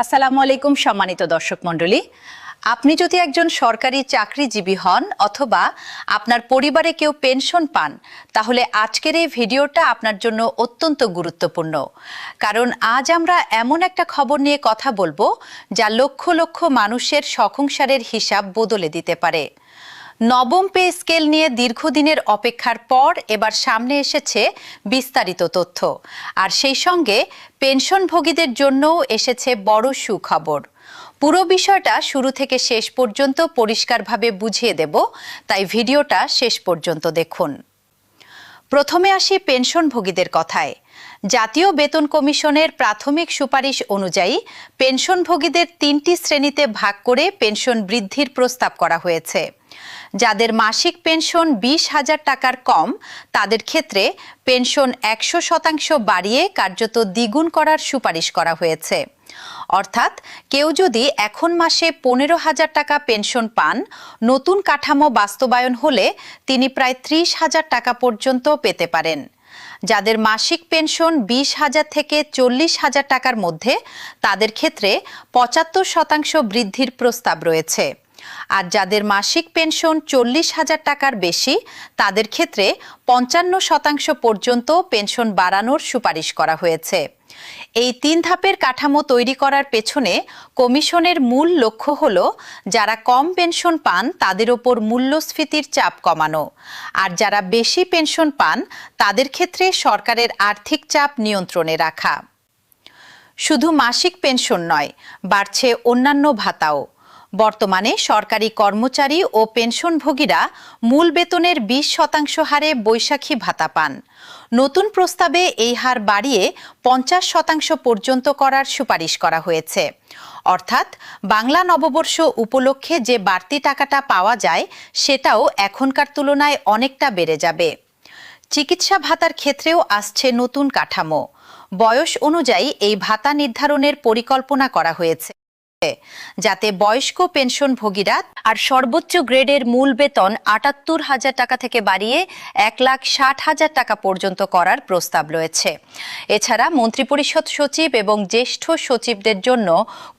আসসালামু আলাইকুম সম্মানিত দর্শক মণ্ডলী, আপনি যদি একজন সরকারি চাকরিজীবী হন অথবা আপনার পরিবারে কেউ পেনশন পান, তাহলে আজকের এই ভিডিওটা আপনার জন্য অত্যন্ত গুরুত্বপূর্ণ। কারণ আজ আমরা এমন একটা খবর নিয়ে কথা বলবো যা লক্ষ লক্ষ মানুষের সংসারের হিসাব বদলে দিতে পারে। নবম পে স্কেল নিয়ে দীর্ঘদিনের অপেক্ষার পর এবার সামনে এসেছে বিস্তারিত তথ্য, আর সেই সঙ্গে পেনশনভোগীদের জন্যও এসেছে বড় সুখবর। পুরো বিষয়টা শুরু থেকে শেষ পর্যন্ত পরিষ্কারভাবে বুঝিয়ে দেব, তাই ভিডিওটা শেষ পর্যন্ত দেখুন। প্রথমে আসি পেনশনভোগীদের কথায়। জাতীয় বেতন কমিশনের প্রাথমিক সুপারিশ অনুযায়ী পেনশনভোগীদের ৩টি শ্রেণীতে ভাগ করে পেনশন বৃদ্ধির প্রস্তাব করা হয়েছে। যাদের মাসিক পেনশন ২০,০০০ টাকার কম, তাদের ক্ষেত্রে পেনশন ১০০% বাড়িয়ে কার্যত দ্বিগুণ করার সুপারিশ করা হয়েছে। অর্থাৎ কেউ যদি এখন মাসে ১৫,০০০ টাকা পেনশন পান, নতুন কাঠামো বাস্তবায়ন হলে তিনি প্রায় ৩০,০০০ টাকা পর্যন্ত পেতে পারেন। যাদের মাসিক পেনশন ২০,০০০ থেকে ৪০,০০০ টাকার মধ্যে, তাদের ক্ষেত্রে ৭৫% বৃদ্ধির প্রস্তাব রয়েছে। আর যাদের মাসিক পেনশন ৪০,০০০ টাকার বেশি, তাদের ক্ষেত্রে ৫৫% পর্যন্ত পেনশন বাড়ানোর সুপারিশ করা হয়েছে। এই ৩ ধাপের কাঠামো তৈরি করার পেছনে কমিশনের মূল লক্ষ্য হল যারা কম পেনশন পান তাদের ওপর মূল্যস্ফীতির চাপ কমানো, আর যারা বেশি পেনশন পান তাদের ক্ষেত্রে সরকারের আর্থিক চাপ নিয়ন্ত্রণে রাখা। শুধু মাসিক পেনশন নয়, বাড়ছে অন্যান্য ভাতাও। বর্তমানে সরকারি কর্মচারী ও পেনশনভোগীরা মূল বেতনের ২০% হারে বৈশাখী ভাতা পান। নতুন প্রস্তাবে এই হার বাড়িয়ে ৫০% পর্যন্ত করার সুপারিশ করা হয়েছে। অর্থাৎ বাংলা নববর্ষ উপলক্ষে যে বাড়তি টাকাটা পাওয়া যায়, সেটাও এখনকার তুলনায় অনেকটা বেড়ে যাবে। চিকিৎসা ভাতার ক্ষেত্রেও আসছে নতুন কাঠামো। বয়স অনুযায়ী এই ভাতা নির্ধারণের পরিকল্পনা করা হয়েছে, যাতে বয়স্ক পেনশনভোগীরা আর সর্বোচ্চ গ্রেডের মূল বেতন ৭৮,০০০ টাকা থেকে বাড়িয়ে ১,৬০,০০০ টাকা পর্যন্ত করার প্রস্তাব রয়েছে। এছাড়া মন্ত্রিপরিষদ সচিব এবং জ্যেষ্ঠ সচিবদের জন্য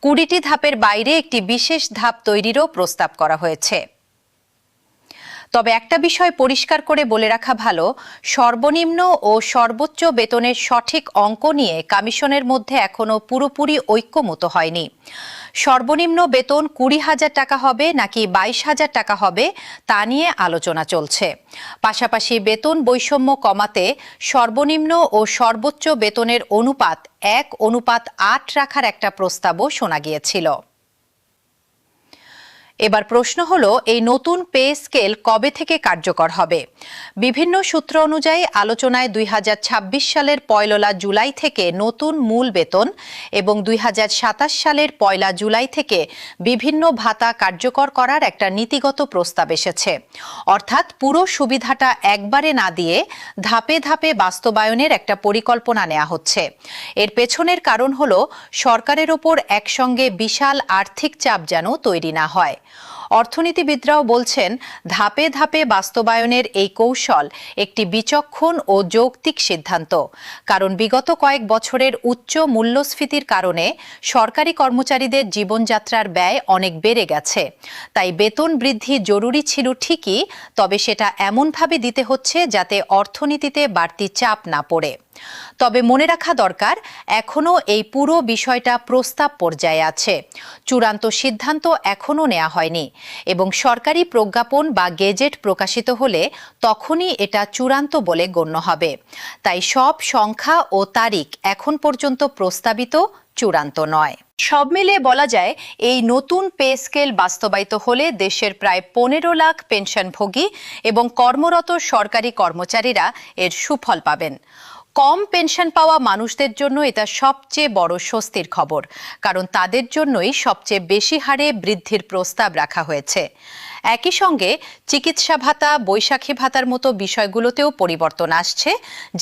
২০টি ধাপের বাইরে একটি বিশেষ ধাপ তৈরিরও প্রস্তাব করা হয়েছে। তবে একটা বিষয় পরিষ্কার করে বলে রাখা ভালো, সর্বনিম্ন ও সর্বোচ্চ বেতনের সঠিক অঙ্ক নিয়ে কমিশনের মধ্যে এখনো পুরোপুরি ঐক্যমত হয়নি। সর্বনিম্ন বেতন ২০,০০০ টাকা হবে নাকি ২২,০০০ টাকা হবে, তা নিয়ে আলোচনা চলছে। পাশাপাশি বেতন বৈষম্য কমাতে সর্বনিম্ন ও সর্বোচ্চ বেতনের অনুপাত ১:৮ রাখার একটা প্রস্তাবও শোনা গিয়েছিল। এবার প্রশ্ন হলো, এই নতুন পে স্কেল কবে থেকে কার্যকর হবে? বিভিন্ন সূত্র অনুযায়ী আলোচনায় ২০২৬ সালের ১ জুলাই থেকে নতুন মূল বেতন এবং ২০২৭ সালের ১ জুলাই থেকে বিভিন্ন ভাতা কার্যকর করার একটা নীতিগত প্রস্তাব এসেছে। অর্থাৎ পুরো সুবিধাটা একবারে না দিয়ে ধাপে ধাপে বাস্তবায়নের একটা পরিকল্পনা নেওয়া হচ্ছে। এর পেছনের কারণ হলো সরকারের ওপর একসঙ্গে বিশাল আর্থিক চাপ যেন তৈরি না হয়। অর্থনীতিবিদরাও বলছেন, ধাপে ধাপে বাস্তবায়নের এই কৌশল একটি বিচক্ষণ ও যৌক্তিক সিদ্ধান্ত। কারণ বিগত কয়েক বছরের উচ্চ মূল্যস্ফীতির কারণে সরকারি কর্মচারীদের জীবনযাত্রার ব্যয় অনেক বেড়ে গেছে। তাই বেতন বৃদ্ধি জরুরি ছিল ঠিকই, তবে সেটা এমনভাবে দিতে হচ্ছে যাতে অর্থনীতিতে বাড়তি চাপ না পড়ে। তবে মনে রাখা দরকার, এখনও এই পুরো বিষয়টা প্রস্তাব পর্যায়ে আছে। চূড়ান্ত সিদ্ধান্ত এখনও নেওয়া হয়নি এবং সরকারি প্রজ্ঞাপন বা গেজেট প্রকাশিত হলে তখনই এটা চূড়ান্ত বলে গণ্য হবে। তাই সব সংখ্যা ও তারিখ এখন পর্যন্ত প্রস্তাবিত, চূড়ান্ত নয়। সব মিলিয়ে বলা যায়, এই নতুন পে স্কেল বাস্তবায়িত হলে দেশের প্রায় ১৫ লাখ পেনশনভোগী এবং কর্মরত সরকারি কর্মচারীরা এর সুফল পাবেন। কম পেনশন পাওয়া মানুষদের জন্য এটা সবচেয়ে বড় স্বস্তির খবর, কারণ তাদের জন্যই সবচেয়ে বেশি হারে বৃদ্ধির প্রস্তাব রাখা হয়েছে। একই সঙ্গে চিকিৎসা ভাতা, বৈশাখী ভাতার মতো বিষয়গুলোতেও পরিবর্তন আসছে,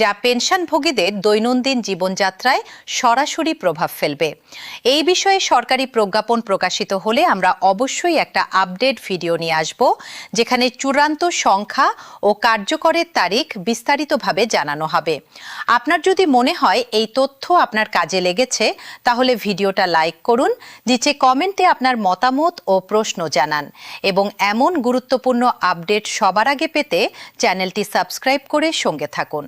যা পেনশনভোগীদের দৈনন্দিন জীবনযাত্রায় সরাসরি প্রভাব ফেলবে। এই বিষয়ে সরকারি প্রজ্ঞাপন প্রকাশিত হলে আমরা অবশ্যই একটা আপডেট ভিডিও নিয়ে আসব, যেখানে চূড়ান্ত সংখ্যা ও কার্যকরের তারিখ বিস্তারিতভাবে জানানো হবে। আপনার যদি মনে হয় এই তথ্য আপনার কাজে লেগেছে, তাহলে ভিডিওটা লাইক করুন, নিচে কমেন্টে আপনার মতামত ও প্রশ্ন জানান এবং এমন গুরুত্বপূর্ণ আপডেট সবার আগে পেতে চ্যানেলটি সাবস্ক্রাইব করে সঙ্গে থাকুন।